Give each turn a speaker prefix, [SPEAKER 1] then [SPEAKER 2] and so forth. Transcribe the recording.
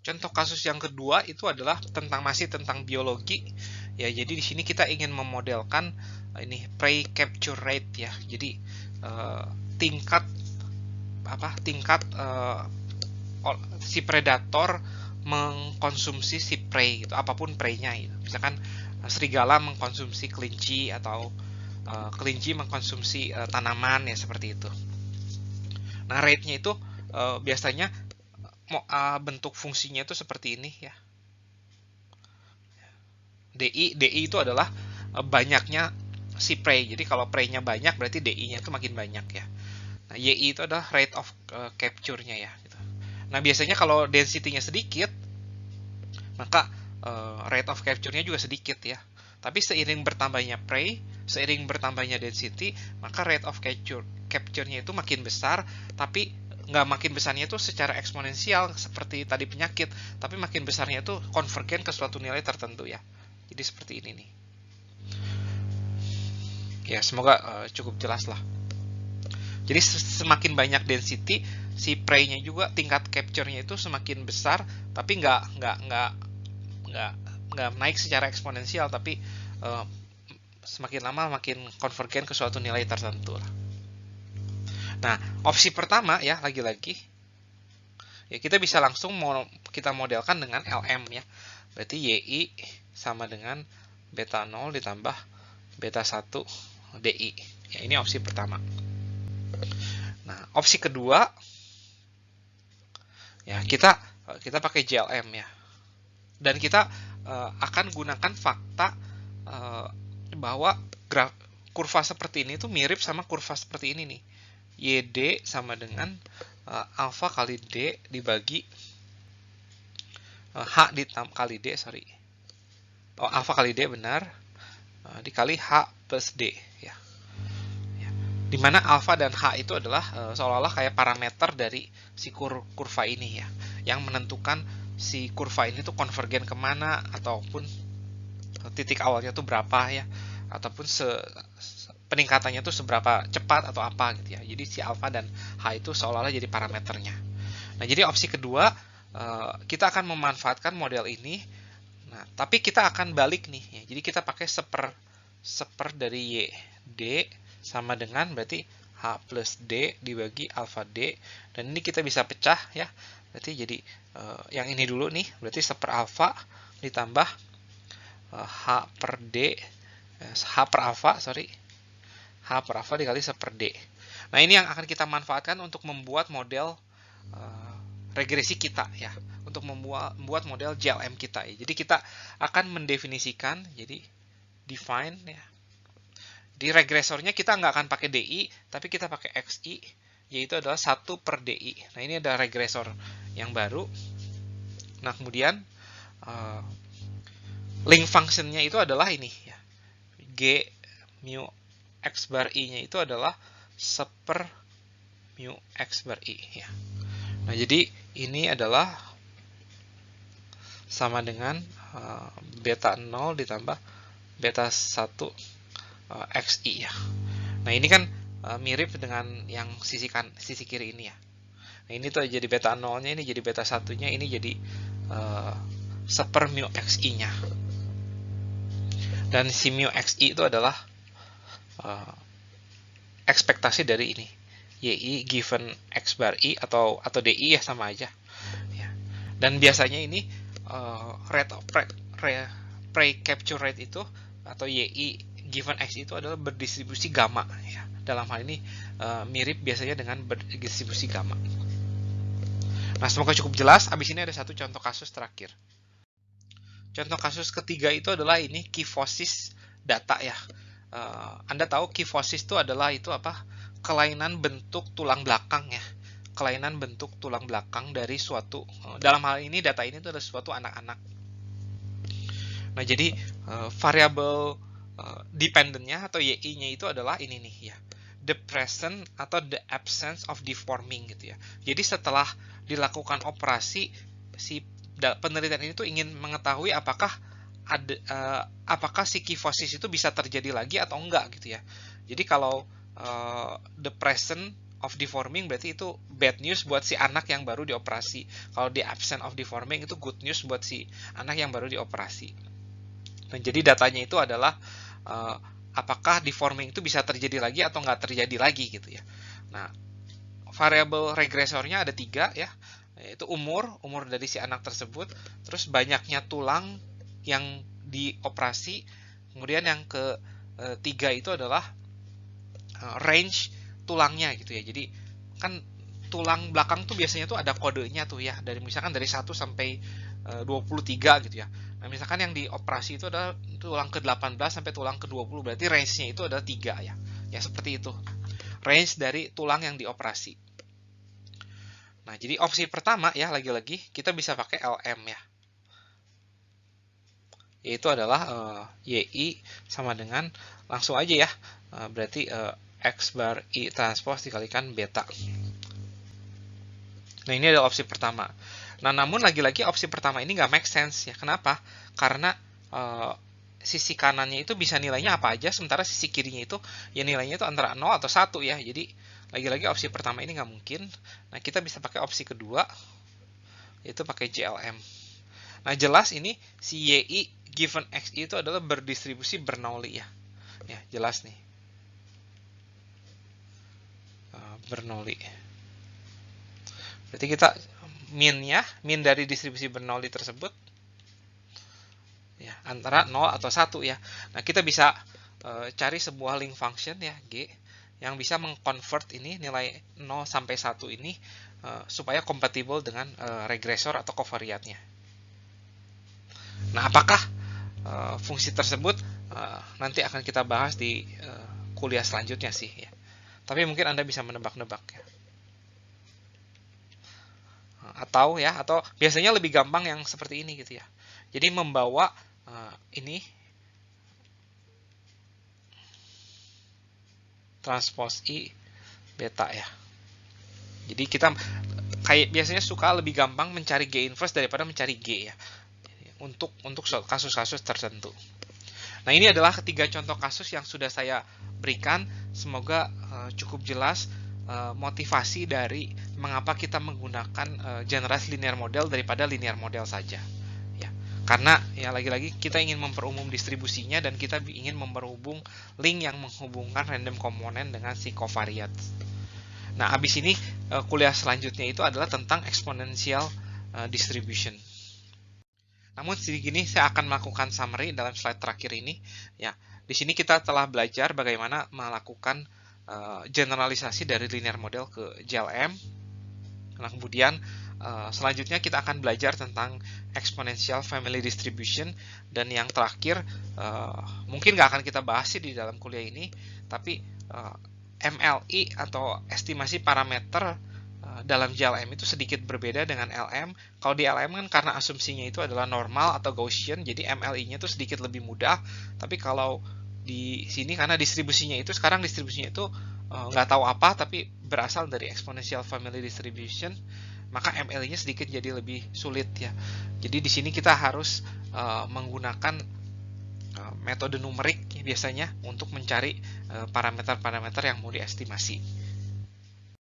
[SPEAKER 1] Contoh kasus yang kedua itu adalah masih tentang biologi. Ya, jadi di sini kita ingin memodelkan ini prey capture rate ya. Jadi tingkat si predator mengkonsumsi si prey gitu, apapun prey-nya gitu. Misalkan serigala mengkonsumsi kelinci atau kelinci mengkonsumsi tanaman ya seperti itu. Nah, rate-nya itu biasanya bentuk fungsinya itu seperti ini ya. DI itu adalah banyaknya si prey. Jadi kalau prey-nya banyak berarti DI-nya itu makin banyak ya. Nah, YI itu adalah rate of capture-nya ya gitu. Nah, biasanya kalau density-nya sedikit, maka rate of capture-nya juga sedikit ya. Tapi seiring bertambahnya prey, seiring bertambahnya density, maka rate of capture-nya itu makin besar, tapi nggak makin besarnya itu secara eksponensial seperti tadi penyakit, tapi makin besarnya itu konvergen ke suatu nilai tertentu ya. Jadi seperti ini nih. Ya, semoga cukup jelas lah. Jadi semakin banyak density, si prey-nya juga tingkat capture-nya itu semakin besar, tapi nggak naik secara eksponensial, tapi semakin lama makin konvergen ke suatu nilai tertentu lah. Nah, opsi pertama ya lagi-lagi ya kita bisa langsung kita modelkan dengan LM ya. Berarti YI sama dengan beta 0 ditambah beta 1 DI. Ya, ini opsi pertama. Nah, opsi kedua ya kita pakai JLM ya. Dan kita akan gunakan fakta bahwa kurva seperti ini tuh mirip sama kurva seperti ini nih. YD sama dengan alpha kali D dibagi H kali D, sorry. Oh, alpha kali D benar. Dikali H plus D ya. Dimana alpha dan H itu adalah seolah-olah kayak parameter dari si kurva ini ya, yang menentukan si kurva ini tuh konvergen kemana, ataupun titik awalnya tuh berapa ya, ataupun peningkatannya tuh seberapa cepat atau apa gitu ya. Jadi si alpha dan H itu seolah-olah jadi parameternya. Nah, jadi opsi kedua kita akan memanfaatkan model ini. Nah, tapi kita akan balik nih ya. Jadi kita pakai seper dari Y. D sama dengan berarti H plus D dibagi alpha D, dan ini kita bisa pecah ya. Berarti jadi yang ini dulu nih, berarti seper alpha ditambah H per D, H per alpha, sorry. H per alpha dikali seper D. Nah, ini yang akan kita manfaatkan untuk membuat model regresi kita ya, untuk membuat model JLM kita ya. Jadi kita akan mendefinisikan, jadi define ya. Di regresornya kita nggak akan pakai DI, tapi kita pakai XI, yaitu adalah 1 per DI. Nah, ini ada regresor yang baru. Nah, kemudian link functionnya itu adalah ini ya. G mu X bar I-nya itu adalah seper mu X bar I ya. Nah, jadi ini adalah sama dengan beta 0 ditambah beta 1 XI ya. Nah, ini kan mirip dengan yang sisi kiri ini ya. Nah, ini tuh jadi beta 0-nya, ini jadi beta 1-nya, ini jadi seper mu XI-nya. Dan si mu XI itu adalah ekspektasi dari ini. YI given X bar I atau DI ya, sama aja. Ya. Dan biasanya ini rate of prey capture rate itu atau YI given X itu adalah berdistribusi gamma ya. Dalam hal ini mirip biasanya dengan berdistribusi gamma. Nah, semoga cukup jelas. Abis ini ada satu contoh kasus terakhir. Contoh kasus ketiga itu adalah ini kyphosis data ya. Anda tahu kyphosis itu adalah itu apa? Kelainan bentuk tulang belakang ya. Kelainan bentuk tulang belakang dari suatu, dalam hal ini data ini itu adalah suatu anak-anak. Nah, jadi variabel dependentnya atau YI-nya itu adalah ini nih ya, the present atau the absence of deforming gitu ya. Jadi setelah dilakukan operasi, si penelitian ini tuh ingin mengetahui apakah si kyphosis itu bisa terjadi lagi atau enggak gitu ya. Jadi kalau the present of deforming berarti itu bad news buat si anak yang baru dioperasi. Kalau di absent of deforming itu good news buat si anak yang baru dioperasi. Nah, jadi datanya itu adalah apakah deforming itu bisa terjadi lagi atau nggak terjadi lagi gitu ya. Nah, variabel regresornya ada 3 ya, yaitu umur dari si anak tersebut, terus banyaknya tulang yang dioperasi, kemudian yang ketiga itu adalah range tulangnya gitu ya. Jadi kan tulang belakang tuh biasanya tuh ada kodenya tuh ya, dari misalkan dari 1 sampai 23 gitu ya. Nah, misalkan yang dioperasi itu adalah tulang ke-18 sampai tulang ke-20, berarti range-nya itu ada 3 ya. Ya seperti itu. Range dari tulang yang dioperasi. Nah, jadi opsi pertama ya, lagi-lagi kita bisa pakai LM ya. Yaitu adalah YI sama dengan, langsung aja ya, berarti X bar I transpose dikalikan beta. Nah, ini adalah opsi pertama. Nah, namun lagi-lagi opsi pertama ini nggak make sense ya. Kenapa? Karena sisi kanannya itu bisa nilainya apa aja, sementara sisi kirinya itu ya nilainya itu antara 0 atau 1 ya. Jadi lagi-lagi opsi pertama ini nggak mungkin. Nah, kita bisa pakai opsi kedua, yaitu pakai JLM. Nah, jelas ini si YI given XI itu adalah berdistribusi Bernoulli ya. Ya, jelas nih. Bernoulli. Berarti kita min dari distribusi Bernoulli tersebut ya antara 0 atau 1 ya. Nah, kita bisa cari sebuah link function ya, G, yang bisa mengconvert ini nilai 0 sampai 1 ini supaya kompatibel dengan regresor atau covariatnya. Nah, apakah fungsi tersebut nanti akan kita bahas di kuliah selanjutnya sih ya. Tapi mungkin Anda bisa menebak-nebak ya. Atau biasanya lebih gampang yang seperti ini gitu ya. Jadi membawa ini transpose I beta ya. Jadi kita kayak biasanya suka lebih gampang mencari G inverse daripada mencari G ya. Untuk kasus-kasus tertentu. Nah, ini adalah ketiga contoh kasus yang sudah saya berikan. Semoga cukup jelas motivasi dari mengapa kita menggunakan generalized linear model daripada linear model saja. Ya, karena ya lagi-lagi kita ingin memperumum distribusinya dan kita ingin memperhubung link yang menghubungkan random komponen dengan si covariat. Nah, habis ini kuliah selanjutnya itu adalah tentang exponential distribution. Namun segini saya akan melakukan summary dalam slide terakhir ini. Ya, di sini kita telah belajar bagaimana melakukan generalisasi dari linear model ke JLM. Nah, kemudian selanjutnya kita akan belajar tentang exponential family distribution, dan yang terakhir mungkin nggak akan kita bahas sih di dalam kuliah ini, tapi MLI atau estimasi parameter dalam JLM itu sedikit berbeda dengan LM. Kalau di LM kan karena asumsinya itu adalah normal atau Gaussian, jadi MLI-nya itu sedikit lebih mudah. Tapi kalau di sini karena distribusinya itu nggak tahu apa, tapi berasal dari exponential family distribution, maka MLI-nya sedikit jadi lebih sulit ya. Jadi di sini kita harus menggunakan metode numerik biasanya untuk mencari parameter-parameter yang mau diestimasi.